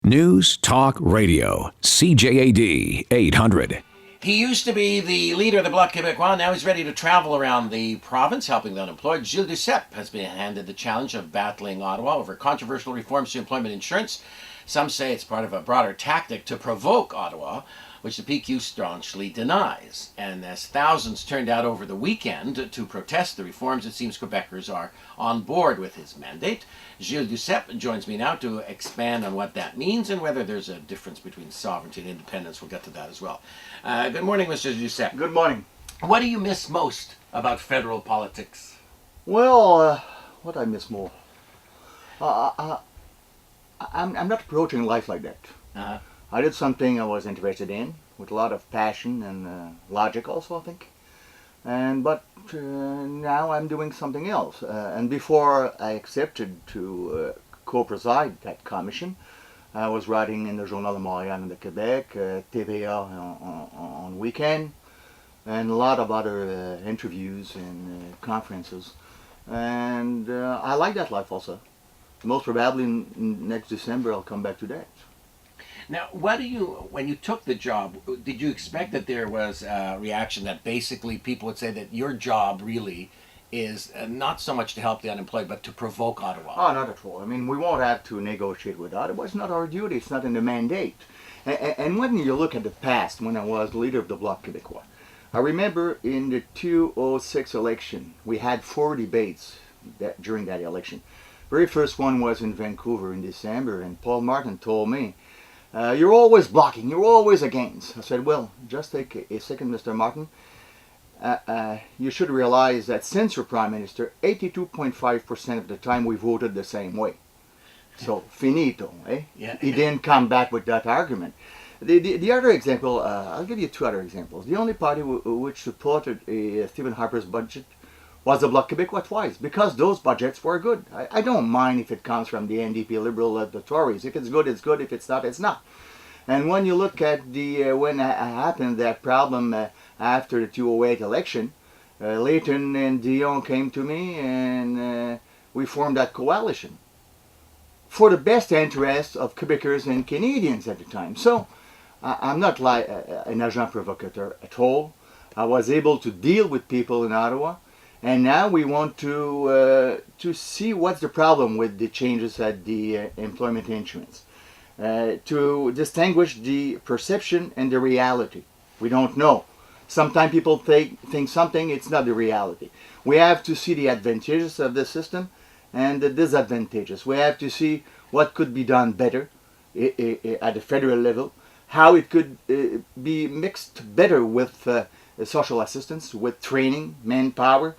News Talk Radio, CJAD 800. He used to be the leader of the Bloc Québécois. Now he's ready to travel around the province helping the unemployed. Gilles Duceppe has been handed the challenge of battling Ottawa over controversial reforms to employment insurance. Some say it's part of a broader tactic to provoke Ottawa, which the PQ staunchly denies. And as thousands turned out over the weekend to protest the reforms, it seems Quebecers are on board with his mandate. Gilles Duceppe joins me now to expand on what that means and whether there's a difference between sovereignty and independence. We'll get to that as well. Good morning, Mr. Duceppe. Good morning. What do you miss most about federal politics? Well, what I miss more? I'm not approaching life like that. Uh-huh. I did something I was interested in with a lot of passion and logic also, I think. But now I'm doing something else. And before I accepted to co-preside that commission, I was writing in the Journal de Montréal and de Québec, TVA on weekend, and a lot of other interviews and conferences. And I like that life also. Most probably next December I'll come back to that. Now, when you took the job, did you expect that there was a reaction that basically people would say that your job really is not so much to help the unemployed, but to provoke Ottawa? Oh, not at all. I mean, we won't have to negotiate with Ottawa. It's not our duty. It's not in the mandate. And when you look at the past, when I was leader of the Bloc Québécois, I remember in the 2006 election, we had 4 debates during that election. Very first one was in Vancouver in December, and Paul Martin told me, you're always blocking, you're always against. I said, well, just take a second, Mr. Martin. You should realize that since you're Prime Minister, 82.5% of the time we voted the same way. So, finito, eh? Yeah. He didn't come back with that argument. The other example, I'll give you 2 other examples. The only party which supported Stephen Harper's budget was the Bloc Québécois twice, because those budgets were good. I don't mind if it comes from the NDP Liberal or the Tories. If it's good, it's good. If it's not, it's not. And when you look at the when happened that problem after the 2008 election, Layton and Dion came to me and we formed that coalition for the best interests of Quebecers and Canadians at the time. So I'm not like an agent provocateur at all. I was able to deal with people in Ottawa. And now we want to see what's the problem with the changes at the employment insurance, to distinguish the perception and the reality. We don't know. Sometimes people think something, it's not the reality. We have to see the advantages of the system and the disadvantages. We have to see what could be done better at the federal level, how it could be mixed better with social assistance, with training, manpower,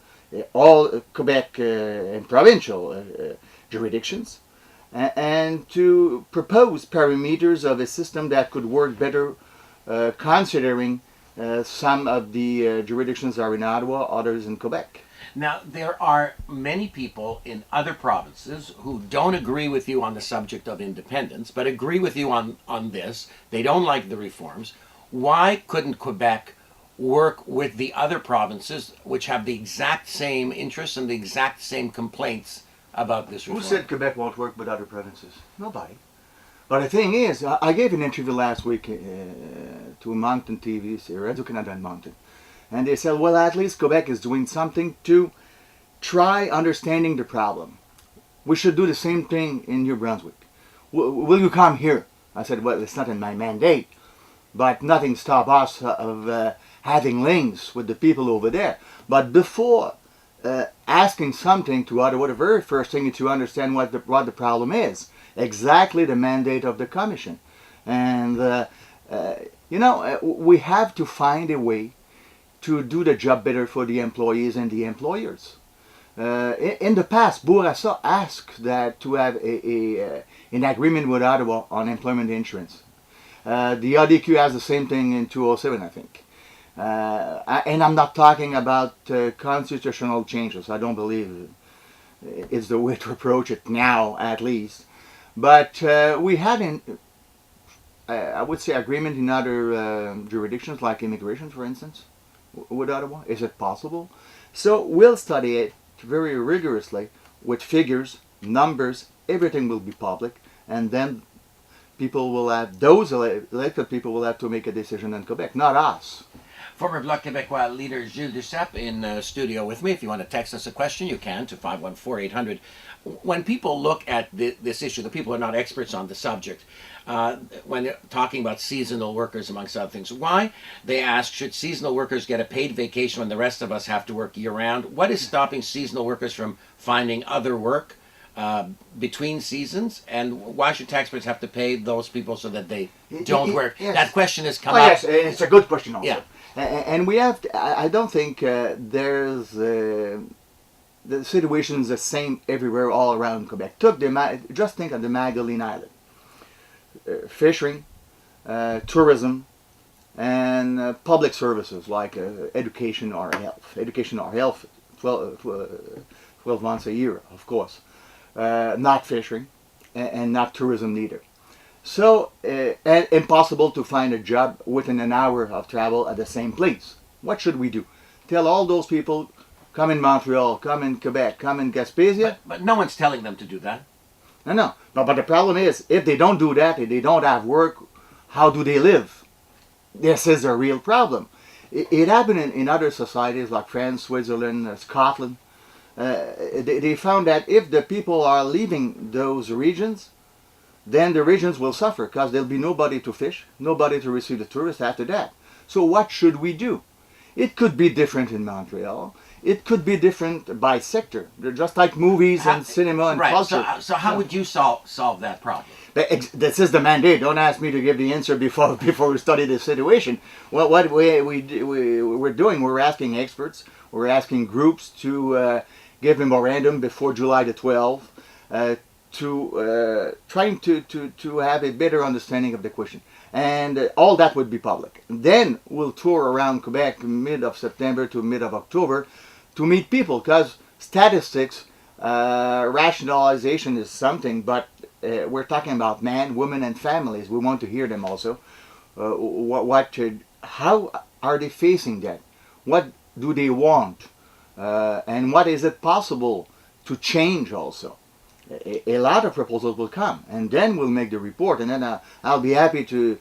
all Quebec and provincial jurisdictions, and to propose parameters of a system that could work better, considering some of the jurisdictions are in Ottawa, others in Quebec. Now, there are many people in other provinces who don't agree with you on the subject of independence, but agree with you on this. They don't like the reforms. Why couldn't Quebec work with the other provinces which have the exact same interests and the exact same complaints about this reform? Who said Quebec won't work with other provinces? Nobody. But the thing is, I gave an interview last week to Moncton TV, Radio-Canada in Moncton, and they said, well, at least Quebec is doing something to try understanding the problem. We should do the same thing in New Brunswick. Will you come here? I said, well, it's not in my mandate, but nothing stops us of having links with the people over there. But before asking something to Ottawa, the very first thing is to understand what the problem is. Exactly the mandate of the Commission. And, we have to find a way to do the job better for the employees and the employers. In the past, Bourassa asked that to have an agreement with Ottawa on employment insurance. The RDQ has the same thing in 2007, I think. And I'm not talking about constitutional changes. I don't believe it's the way to approach it now, at least. But we had, I would say, agreement in other jurisdictions, like immigration, for instance, with Ottawa. Is it possible? So we'll study it very rigorously with figures, numbers, everything will be public, and then people will have, those elected people will have to make a decision in Quebec, not us. Former Bloc Québécois leader Gilles Duceppe in studio with me. If you want to text us a question, you can to 514-800. When people look at this issue, the people who are not experts on the subject, when they're talking about seasonal workers, amongst other things, why, they ask, should seasonal workers get a paid vacation when the rest of us have to work year-round? What is stopping seasonal workers from finding other work between seasons, and why should taxpayers have to pay those people so that they don't work? Yes. That question has come up. Yes, it's a good question also. Yeah. And we have, I don't think there's, the situation is the same everywhere all around Quebec. Just think of the Magdalene Island. Fishing, tourism, and public services like education or health. Education or health, 12 months a year, of course. Not fishing, and not tourism neither. So, and impossible to find a job within an hour of travel at the same place. What should we do? Tell all those people, come in Montreal, come in Quebec, come in Gaspésia? But no one's telling them to do that. No. But the problem is, if they don't do that, if they don't have work, how do they live? This is a real problem. It happened in other societies like France, Switzerland, Scotland. They found that if the people are leaving those regions, then the regions will suffer because there'll be nobody to fish, nobody to receive the tourists after that. So what should we do? It could be different in Montreal. It could be different by sector. They're just like movies and cinema and culture. So how would you solve that problem? This is the mandate. Don't ask me to give the answer before we study the situation. Well, what we're doing, we're asking experts, we're asking groups to give memorandum before July the 12th, trying to have a better understanding of the question. And all that would be public. Then we'll tour around Quebec mid of September to mid of October to meet people, because statistics, rationalization is something, but we're talking about man, women, and families. We want to hear them also. How are they facing that? What do they want? And what is it possible to change also? A lot of proposals will come, and then we'll make the report, and then I'll be happy to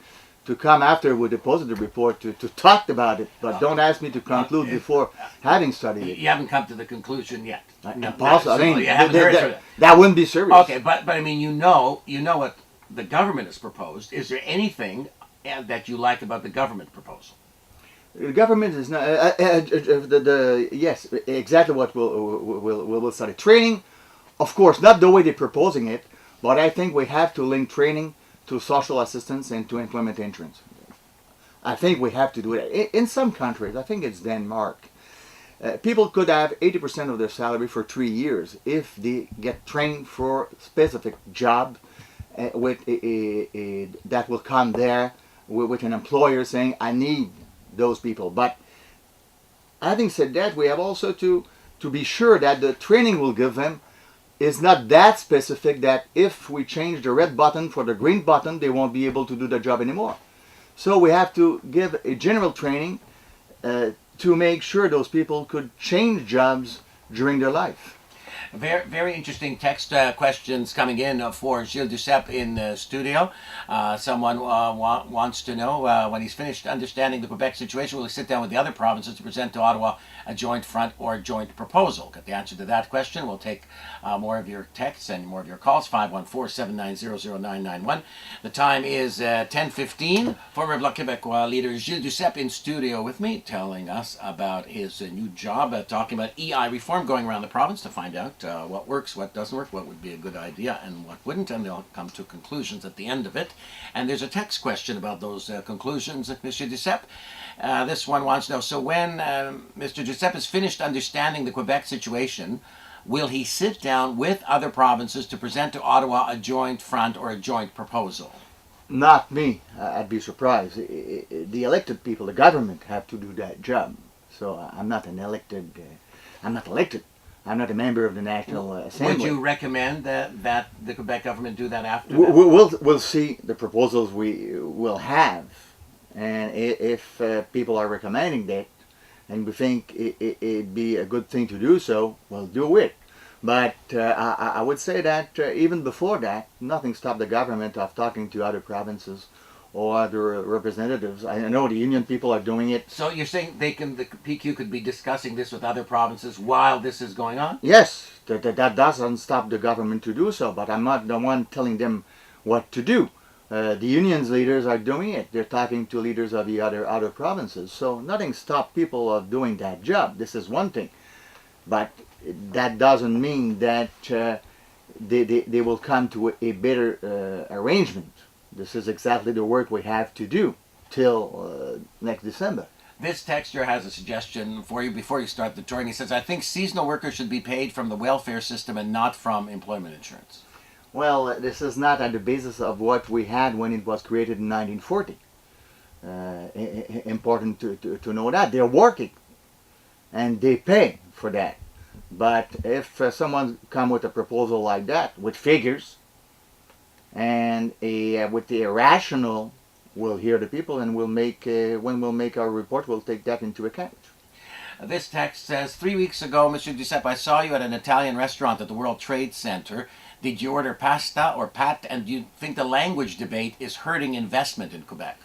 come after with a positive report to talk about it, but don't ask me to conclude before having studied it. You haven't come to the conclusion yet. Impossible. I mean, you haven't heard that wouldn't be serious. Okay, but I mean, you know what the government has proposed. Is there anything that you like about the government proposal? The government is not. Yes, exactly what we'll study. Training, of course, not the way they're proposing it, but I think we have to link training to social assistance and to employment insurance. I think we have to do it. In some countries, I think it's Denmark, people could have 80% of their salary for 3 years if they get trained for specific job with that will come there with an employer saying, I need those people. But having said that, we have also to be sure that the training we'll give them is not that specific that if we change the red button for the green button, they won't be able to do the job anymore. So we have to give a general training to make sure those people could change jobs during their life. Very, very interesting text questions coming in for Gilles Duceppe in the studio. Someone wants to know, when he's finished understanding the Quebec situation, will he sit down with the other provinces to present to Ottawa a joint front or a joint proposal? Get the answer to that question. We'll take more of your texts and more of your calls, 514-790-0991. The time is 10:15. Former Bloc Québécois leader Gilles Duceppe in studio with me, telling us about his new job, talking about EI reform, going around the province to find out what works, what doesn't work, what would be a good idea, and what wouldn't, and they'll come to conclusions at the end of it. And there's a text question about those conclusions, Mr. Duceppe. This one wants to know, so when Mr. Duceppe has finished understanding the Quebec situation, will he sit down with other provinces to present to Ottawa a joint front or a joint proposal? Not me. I'd be surprised. The elected people, the government, have to do that job. So I'm not an elected. I'm not elected. I'm not a member of the National Assembly. Would you recommend that the Quebec government do that after? We'll see the proposals we will have, and if people are recommending that, and we think it'd be a good thing to do so, we'll do it. But I would say that even before that, nothing stopped the government of talking to other provinces or other representatives. I know the union people are doing it. So you're saying the PQ could be discussing this with other provinces while this is going on? Yes, that doesn't stop the government to do so, but I'm not the one telling them what to do. The union's leaders are doing it. They're talking to leaders of the other provinces. So nothing stopped people of doing that job. This is one thing. But that doesn't mean that they will come to a better arrangement. This is exactly the work we have to do till next December. This texter has a suggestion for you before you start the tour, and he says, I think seasonal workers should be paid from the welfare system and not from employment insurance. Well, this is not at the basis of what we had when it was created in 1940. Important to know that. They're working and they pay for that. But if someone come with a proposal like that, with figures, and with the rational, we'll hear the people and we'll make, when we'll make our report, we'll take that into account. This text says, 3 weeks ago, Monsieur Duceppe, I saw you at an Italian restaurant at the World Trade Center. Did you order pasta or pâte, and do you think the language debate is hurting investment in Quebec?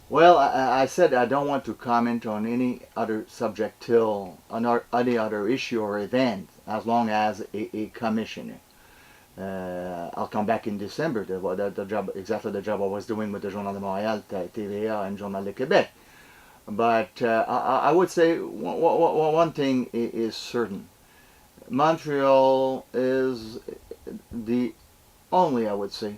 Well, I said I don't want to comment on any other subject till any other issue or event, as long as a commissioner. I'll come back in December, the job, exactly the job I was doing with the Journal de Montréal, TVA, and Journal de Québec. But I would say one thing is certain. Montreal is the only, I would say,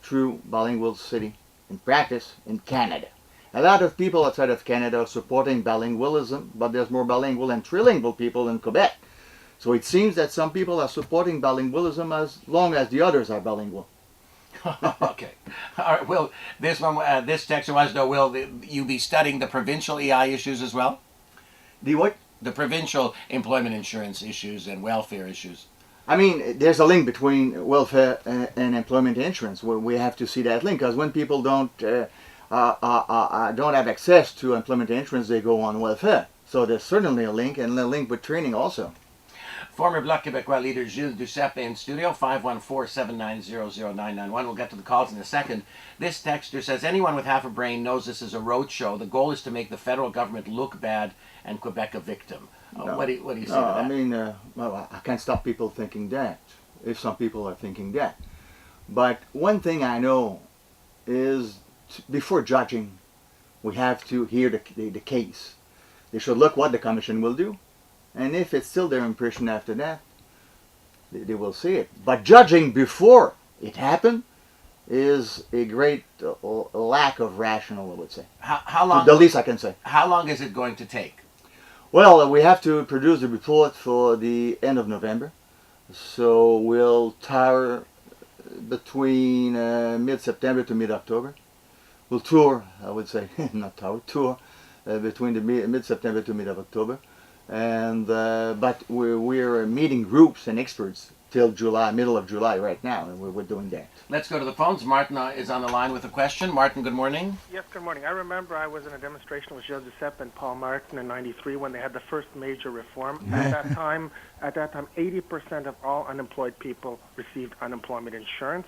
true bilingual city in practice in Canada. A lot of people outside of Canada are supporting bilingualism, but there's more bilingual and trilingual people in Quebec. So it seems that some people are supporting bilingualism as long as the others are bilingual. Okay. All right. Will this one? This texter wants to know: will you be studying the provincial EI issues as well? The what? The provincial employment insurance issues and welfare issues. I mean, there's a link between welfare and employment insurance. We have to see that link, because when people don't have access to employment insurance, they go on welfare. So there's certainly a link, and a link with training also. Former Bloc Québécois leader Gilles Duceppe in studio, 514-790-0991. We'll get to the calls in a second. This texter says, anyone with half a brain knows this is a roadshow. The goal is to make the federal government look bad and Quebec a victim. No. What do you say to that? I mean, well, I can't stop people thinking that, if some people are thinking that. But one thing I know is, before judging, we have to hear the case. They should look what the commission will do. And if it's still their impression after that, they will see it. But judging before it happened is a great lack of rational, I would say. How long? The least I can say. How long is it going to take? Well, we have to produce the report for the end of November. So we'll tour between mid-September to mid-October. We'll tour, I would say, not tour between the mid-September to mid-October. And but we're meeting groups and experts till July, middle of July right now, and we're doing that. Let's go to the phones. Martin is on the line with a question. Martin, good morning. Yes, good morning. I remember I was in a demonstration with Gilles Duceppe and Paul Martin in '93 when they had the first major reform. At that time, 80% of all unemployed people received unemployment insurance.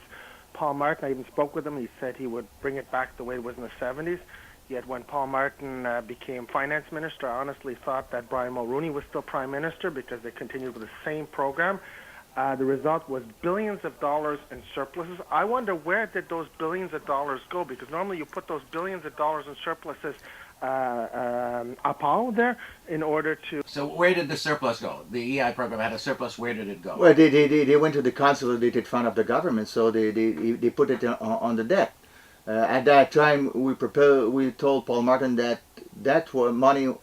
Paul Martin, I even spoke with him. He said he would bring it back the way it was in the '70s. Yet when Paul Martin became finance minister, I honestly thought that Brian Mulroney was still prime minister because they continued with the same program. The result was billions of dollars in surpluses. I wonder, where did those billions of dollars go? Because normally you put those billions of dollars in surpluses up there in order to... So where did the surplus go? The EI program had a surplus. Where did it go? Well, they went to the consolidated fund of the government, so they put it on the debt. At that time, we told Paul Martin that money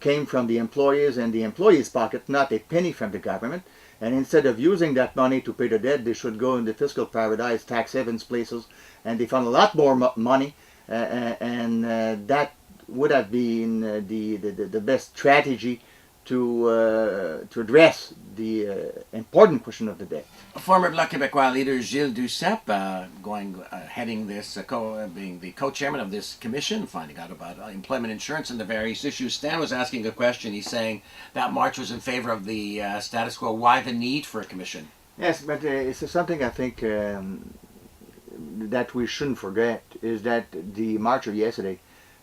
came from the employees and the employees' pocket, not a penny from the government. And instead of using that money to pay the debt, they should go in the fiscal paradise, tax havens places, and they found a lot more money, and that would have been the best strategy to address the important question of the day. Former Bloc Québécois leader Gilles Duceppe heading this, being the co-chairman of this commission, finding out about employment insurance and the various issues. Stan was asking a question. He's saying that march was in favor of the status quo. Why the need for a commission? Yes, but it's something I think that we shouldn't forget is that the march of yesterday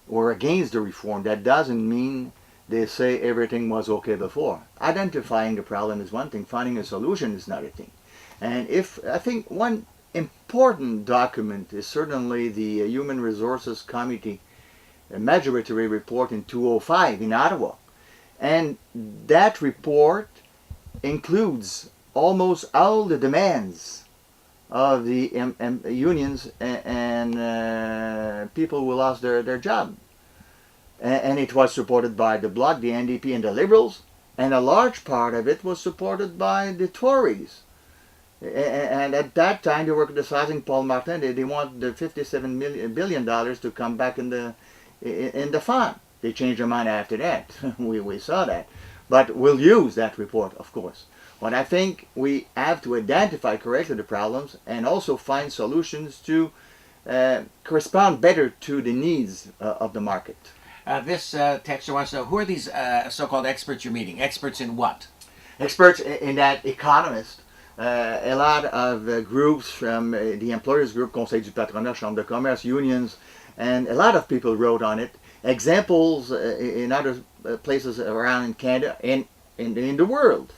were against the reform. That doesn't mean they say everything was okay before. Identifying the problem is one thing, finding a solution is another thing. And I think one important document is certainly the Human Resources Committee majority report in 2005 in Ottawa. And that report includes almost all the demands of the unions and people who lost their job. And it was supported by the Bloc, the NDP, and the Liberals, and a large part of it was supported by the Tories. And at that time, they were criticizing Paul Martin. They want the $57 billion to come back in the fund. They changed their mind after that. we saw that. But we'll use that report, of course. But I think we have to identify correctly the problems and also find solutions to correspond better to the needs of the market. This texter wants to know, who are these so-called experts you're meeting? Experts in what? Experts in that economist. A lot of groups from the employers group, Conseil du Patronat, Chambre de Commerce, unions, and a lot of people wrote on it. Examples in other places around in Canada and in the world.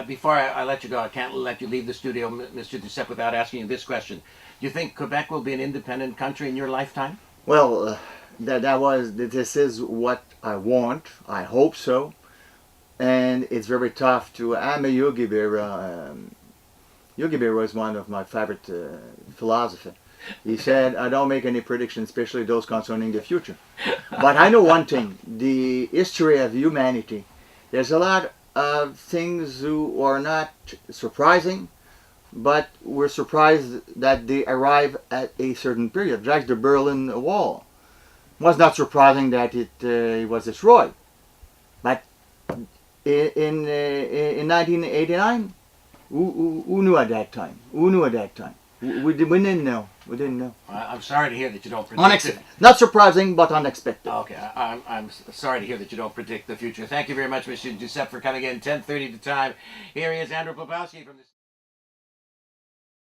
Before I let you go, I can't let you leave the studio, Mr. Duceppe, without asking you this question. Do you think Quebec will be an independent country in your lifetime? Well, this is what I want. I hope so. And it's very tough to. I'm a Yogi Berra. Yogi Berra is one of my favorite philosophers. He said, I don't make any predictions, especially those concerning the future. But I know one thing. The history of humanity, there's a lot of things who are not surprising, but we're surprised that they arrive at a certain period. Like the Berlin Wall. It was not surprising that it was destroyed. But in 1989, who knew at that time? Who knew at that time? We didn't know. We didn't know. I'm sorry to hear that you don't predict it. Not surprising, but unexpected. Okay, I'm sorry to hear that you don't predict the future. Thank you very much, Mr. Duceppe, for coming in. 10:30 to time. Here he is, Andrew Popowski from the...